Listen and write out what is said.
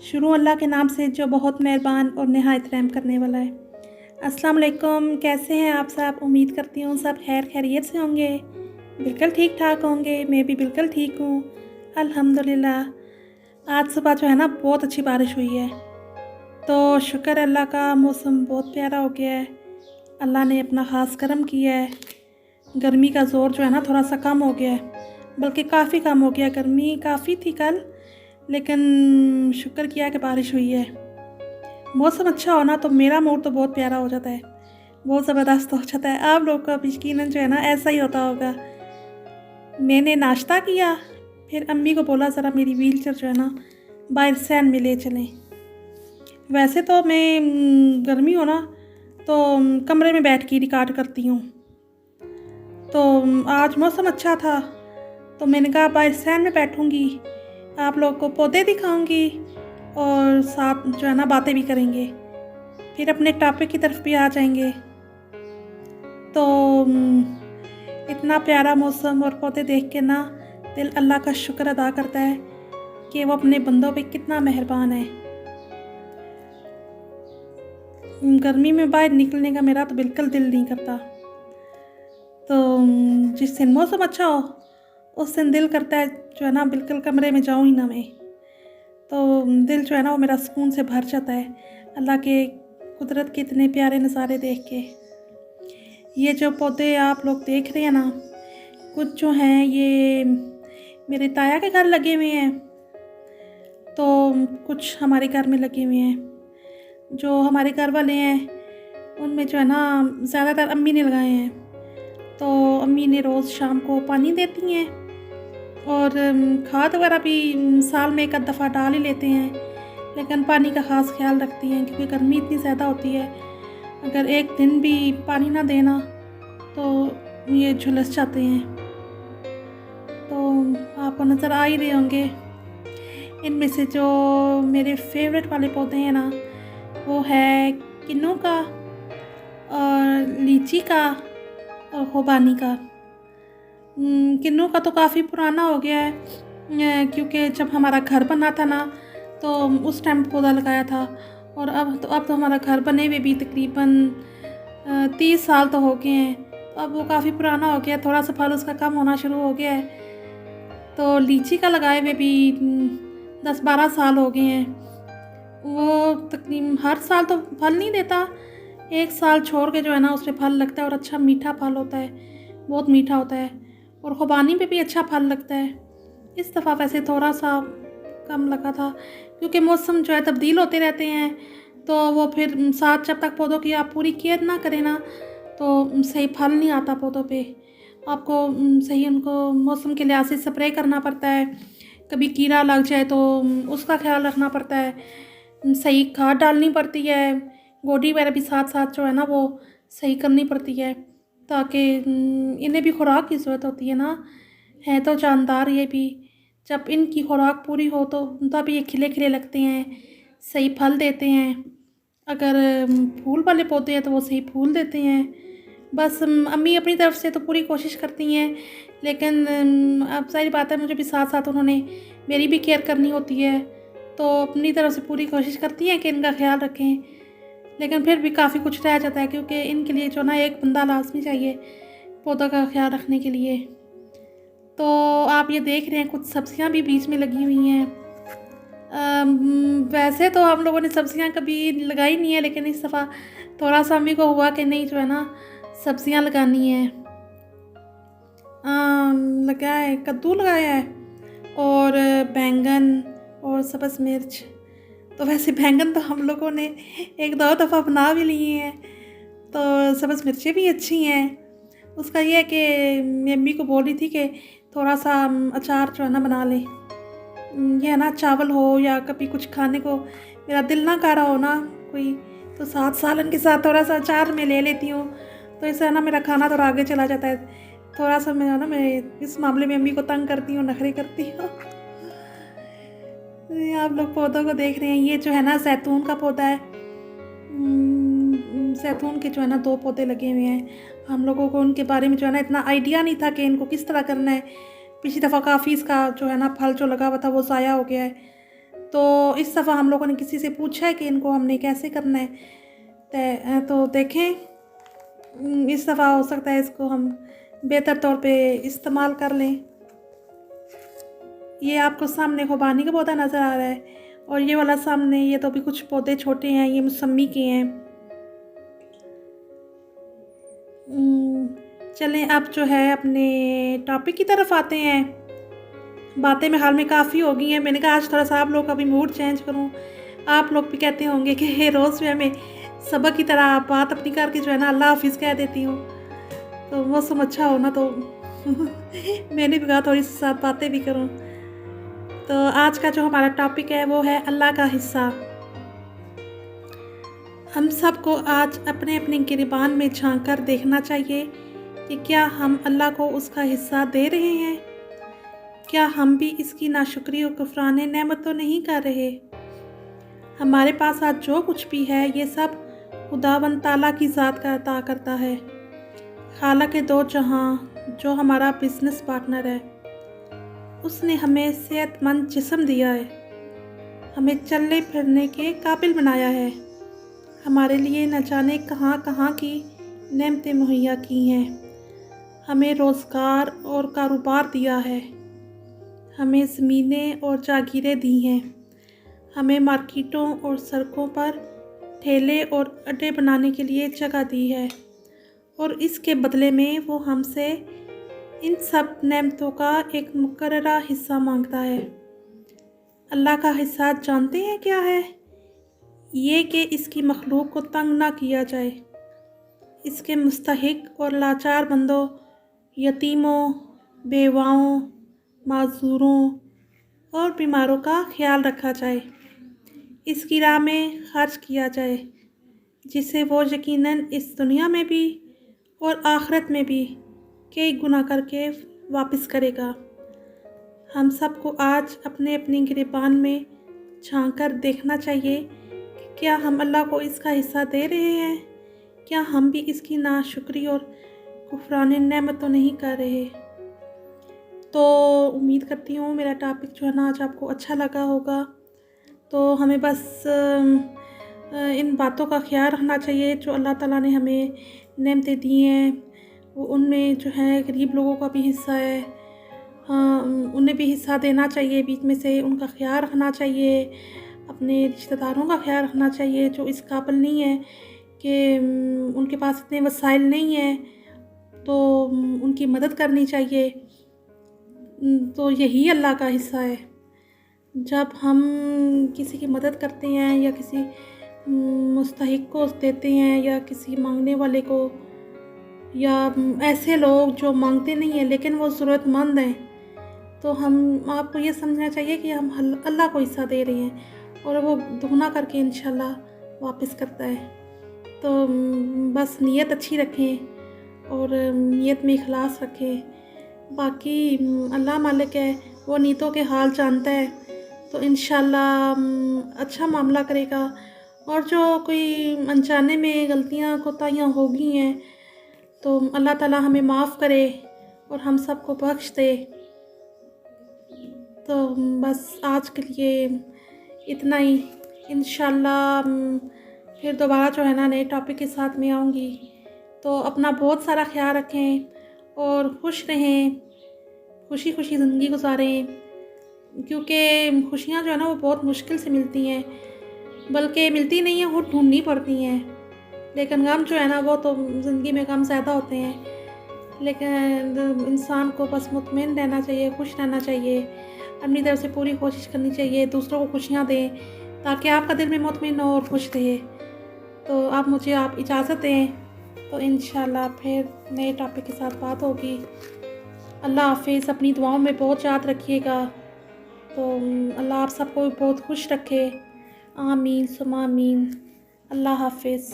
शुरू अल्लाह के नाम से जो बहुत मेहरबान और नहायत रहम करने वाला है। अस्सलाम वालेकुम, कैसे हैं आप सब? उम्मीद करती हूँ सब खैर खैरियत से होंगे, बिल्कुल ठीक ठाक होंगे। मैं भी बिल्कुल ठीक हूँ अल्हम्दुलिल्लाह। आज सुबह जो है ना बहुत अच्छी बारिश हुई है, तो शुक्र अल्लाह का, मौसम बहुत प्यारा हो गया है। अल्लाह ने अपना ख़ास करम किया है। गर्मी का ज़ोर जो है ना थोड़ा सा कम हो गया है, बल्कि काफ़ी कम हो गया। गर्मी काफ़ी थी कल, लेकिन शुक्र किया कि बारिश हुई है। मौसम अच्छा हो ना तो मेरा मूड तो बहुत प्यारा हो जाता है, बहुत ज़बरदस्त हो जाता है। आप लोग का यकीनन जो है ना ऐसा ही होता होगा। मैंने नाश्ता किया, फिर अम्मी को बोला ज़रा मेरी व्हीलचेयर जो है ना बाहर सैन में ले चलें। वैसे तो मैं गर्मी हो ना तो कमरे में बैठ के रिकॉर्ड करती हूँ, तो आज मौसम अच्छा था तो मैंने कहा बाहर सैन में बैठूँगी, आप लोग को पौधे दिखाऊंगी और साथ जो है ना बातें भी करेंगे, फिर अपने टॉपिक की तरफ भी आ जाएंगे। तो इतना प्यारा मौसम और पौधे देख के ना दिल अल्लाह का शुक्र अदा करता है कि वो अपने बंदों पे कितना मेहरबान है। गर्मी में बाहर निकलने का मेरा तो बिल्कुल दिल नहीं करता, तो जिस दिन मौसम अच्छा हो उस दिन दिल करता है जो है ना बिल्कुल कमरे में जाऊँ ही ना मैं। तो दिल जो है ना वो मेरा सुकून से भर जाता है अल्लाह के कुदरत के इतने प्यारे नज़ारे देख के। ये जो पौधे आप लोग देख रहे हैं ना, कुछ जो हैं ये मेरे ताया के घर लगे हुए हैं, तो कुछ हमारे घर में लगे हुए हैं। जो हमारे घर वाले हैं उनमें जो है ना ज़्यादातर अम्मी ने लगाए हैं, तो अम्मी ने रोज़ शाम को पानी देती हैं और खाद वगैरह भी साल में एक आध दफ़ा डाल ही लेते हैं, लेकिन पानी का ख़ास ख्याल रखती हैं क्योंकि गर्मी इतनी ज़्यादा होती है। अगर एक दिन भी पानी ना देना तो ये झुलस जाते हैं। तो आपको नज़र आ ही रहे होंगे, इनमें से जो मेरे फेवरेट वाले पौधे हैं ना वो है किन्नू का और लीची का और खुबानी का। किन्नू का तो काफ़ी पुराना हो गया है, क्योंकि जब हमारा घर बना था ना तो उस टाइम पौधा लगाया था, और अब तो हमारा घर बने हुए भी तकरीबन 30 साल तो हो गए हैं, तो अब वो काफ़ी पुराना हो गया, थोड़ा सा फल उसका कम होना शुरू हो गया है। तो लीची का लगाए हुए भी 10-12 साल हो गए हैं। वो तकरीबन हर साल तो फल नहीं देता, एक साल छोड़ के जो है ना उसमें फल लगता है और अच्छा मीठा फल होता है, बहुत मीठा होता है। और खुबानी पे भी अच्छा फल लगता है। इस दफ़ा वैसे थोड़ा सा कम लगा था क्योंकि मौसम जो है तब्दील होते रहते हैं, तो वो फिर साथ जब तक पौधों की आप पूरी केयर ना करें ना तो सही फल नहीं आता पौधों पे। आपको सही उनको मौसम के लिहाज से स्प्रे करना पड़ता है, कभी कीड़ा लग जाए तो उसका ख्याल रखना पड़ता है, सही खाद डालनी पड़ती है, गोडी वगैरह भी साथ साथ जो है ना वो सही करनी पड़ती है, ताकि इन्हें भी खुराक की ज़रूरत होती है ना, है तो जानदार ये भी। जब इनकी खुराक पूरी हो तो तब ये खिले खिले लगते हैं, सही फल देते हैं। अगर फूल वाले पौधे हैं तो वो सही फूल देते हैं। बस अम्मी अपनी तरफ से तो पूरी कोशिश करती हैं, लेकिन अब सारी बात है मुझे भी साथ साथ उन्होंने मेरी भी केयर करनी होती है, तो अपनी तरफ से पूरी कोशिश करती हैं कि इनका ख्याल रखें, लेकिन फिर भी काफ़ी कुछ रह जाता है क्योंकि इनके लिए जो ना एक बंदा लाजमी चाहिए पौधों का ख्याल रखने के लिए। तो आप ये देख रहे हैं कुछ सब्जियां भी बीच में लगी हुई हैं। वैसे तो हम लोगों ने सब्जियां कभी लगाई नहीं है, लेकिन इस दफ़ा थोड़ा सा अम्मी को हुआ कि नहीं जो है ना सब्जियां लगानी है। लगाया है, कद्दू लगाया है और बैंगन और सब्ज़ मिर्च। तो वैसे बैंगन तो हम लोगों ने एक दो दफ़ा बना भी लिए हैं, तो सब्ज़ मिर्चें भी अच्छी हैं। उसका ये है कि मैं अम्मी को बोल रही थी कि थोड़ा सा अचार जो है ना बना लें। ये है ना चावल हो या कभी कुछ खाने को मेरा दिल ना कर रहा हो ना कोई, तो साथ सालन के साथ थोड़ा सा अचार मैं ले लेती हूँ, तो इससे है ना मेरा खाना थोड़ा आगे चला जाता है। थोड़ा सा मैं ना मैं इस मामले में अम्मी को तंग करती हूँ, नखरे करती हूँ। आप लोग पौधों को देख रहे हैं, ये जो है ना जैतून का पौधा है। जैतून के जो है ना 2 पौधे लगे हुए हैं। हम लोगों को उनके बारे में जो है ना इतना आइडिया नहीं था कि इनको किस तरह करना है। पिछली दफ़ा काफ़ी इसका जो है ना फल जो लगा हुआ था वो ज़ाया हो गया है, तो इस दफ़ा हम लोगों ने किसी से पूछा है कि इनको हमने कैसे करना है, तो देखें इस दफ़ा हो सकता है इसको हम बेहतर तौर पे इस्तेमाल कर लें। ये आपको सामने खुबानी का पौधा नज़र आ रहा है, और ये वाला सामने, ये तो अभी कुछ पौधे छोटे हैं, ये मौसमी के हैं। चलें अब जो है अपने टॉपिक की तरफ आते हैं। बातें में हाल में काफ़ी हो गई हैं, मैंने कहा आज थोड़ा सा आप लोग का भी मूड चेंज करूं। आप लोग भी कहते होंगे कि रोज़ में हमें सबक की तरह बात अपनी करके जो है ना अल्लाह हाफिज़ कह देती हूँ, तो मौसम अच्छा हो ना तो मैंने भी कहा थोड़ी सी साथ बातें भी करूँ। तो आज का जो हमारा टॉपिक है वो है अल्लाह का हिस्सा। हम सबको आज अपने अपने गिरबान में झांक कर देखना चाहिए कि क्या हम अल्लाह को उसका हिस्सा दे रहे हैं। क्या हम भी इसकी नाशुक्री और कुफराने नेमत तो नहीं कर रहे। हमारे पास आज जो कुछ भी है ये सब खुदावंद ताला की ज़ात का अता करता है। खालिक़ दो जहां जो हमारा बिजनेस पार्टनर है, उसने हमें सेहतमंद जिस्म दिया है, हमें चलने फिरने के काबिल बनाया है, हमारे लिए न जाने कहाँ कहाँ की नेमतें मुहैया की हैं, हमें रोज़गार और कारोबार दिया है, हमें ज़मीनें और जागीरें दी हैं, हमें मार्केटों और सड़कों पर ठेले और अड्डे बनाने के लिए जगह दी है, और इसके बदले में वो हमसे इन सब नेमतों का एक मुकर्ररा हिस्सा मांगता है। अल्लाह का हिस्सा जानते हैं क्या है? ये कि इसकी मखलूक को तंग ना किया जाए, इसके मुस्तहिक और लाचार बंदों, यतीमों, बेवाओं, माजूरों और बीमारों का ख्याल रखा जाए, इसकी राह में खर्च किया जाए, जिसे वो यकीनन इस दुनिया में भी और आखिरत में भी कई गुना करके वापस करेगा। हम सबको आज अपने अपने गिरबान में झांक कर देखना चाहिए कि क्या हम अल्लाह को इसका हिस्सा दे रहे हैं, क्या हम भी इसकी नाशुक्री और कुफरान नेमत तो नहीं कर रहे। तो उम्मीद करती हूँ मेरा टॉपिक जो है ना आज आपको अच्छा लगा होगा। तो हमें बस इन बातों का ख्याल रखना चाहिए जो अल्लाह ताला ने हमें नेमतें दी हैं, वो उनमें जो है गरीब लोगों का भी हिस्सा है, हाँ उन्हें भी हिस्सा देना चाहिए, बीच में से उनका ख्याल रखना चाहिए, अपने रिश्तेदारों का ख्याल रखना चाहिए जो इस काबिल नहीं है कि उनके पास इतने वसाइल नहीं हैं, तो उनकी मदद करनी चाहिए। तो यही अल्लाह का हिस्सा है। जब हम किसी की मदद करते हैं या किसी मुस्तहिक को देते हैं या किसी मांगने वाले को, या ऐसे लोग जो मांगते नहीं हैं लेकिन वो ज़रूरतमंद हैं, तो हम आपको ये समझना चाहिए कि हम अल्लाह को हिस्सा दे रहे हैं और वो दुगना करके इंशाल्लाह वापस करता है। तो बस नीयत अच्छी रखें और नीयत में इखलास रखें। बाकी अल्लाह मालिक है, वो नीयतों के हाल जानता है, तो इंशाल्लाह अच्छा मामला करेगा। और जो कोई अनजाने में गलतियाँ कोताहियाँ हो गई हैं तो अल्लाह ताला हमें माफ़ करे और हम सबको बख्श दे। तो बस आज के लिए इतना ही। इंशाल्लाह फिर दोबारा जो है ना नए टॉपिक के साथ में आऊँगी। तो अपना बहुत सारा ख्याल रखें और खुश रहें, खुशी खुशी ज़िंदगी गुजारें, क्योंकि खुशियाँ जो है ना वो बहुत मुश्किल से मिलती हैं, बल्कि मिलती नहीं है, वो ढूंढनी पड़ती हैं। लेकिन गम जो है ना वो तो ज़िंदगी में गम ज़्यादा होते हैं। लेकिन इंसान को बस मुतमईन रहना चाहिए, खुश रहना चाहिए, अपनी तरफ से पूरी कोशिश करनी चाहिए, दूसरों को खुशियाँ दें ताकि आपका दिल भी मुतमईन हो और खुश रहे। तो आप मुझे इजाज़त दें, तो इंशाल्लाह फिर नए टॉपिक के साथ बात होगी। अल्लाह हाफिज़। अपनी दुआओं में बहुत याद रखिएगा। तो अल्लाह आप सबको बहुत खुश रखे। आमीन सुमा आमीन। अल्लाह हाफिज़।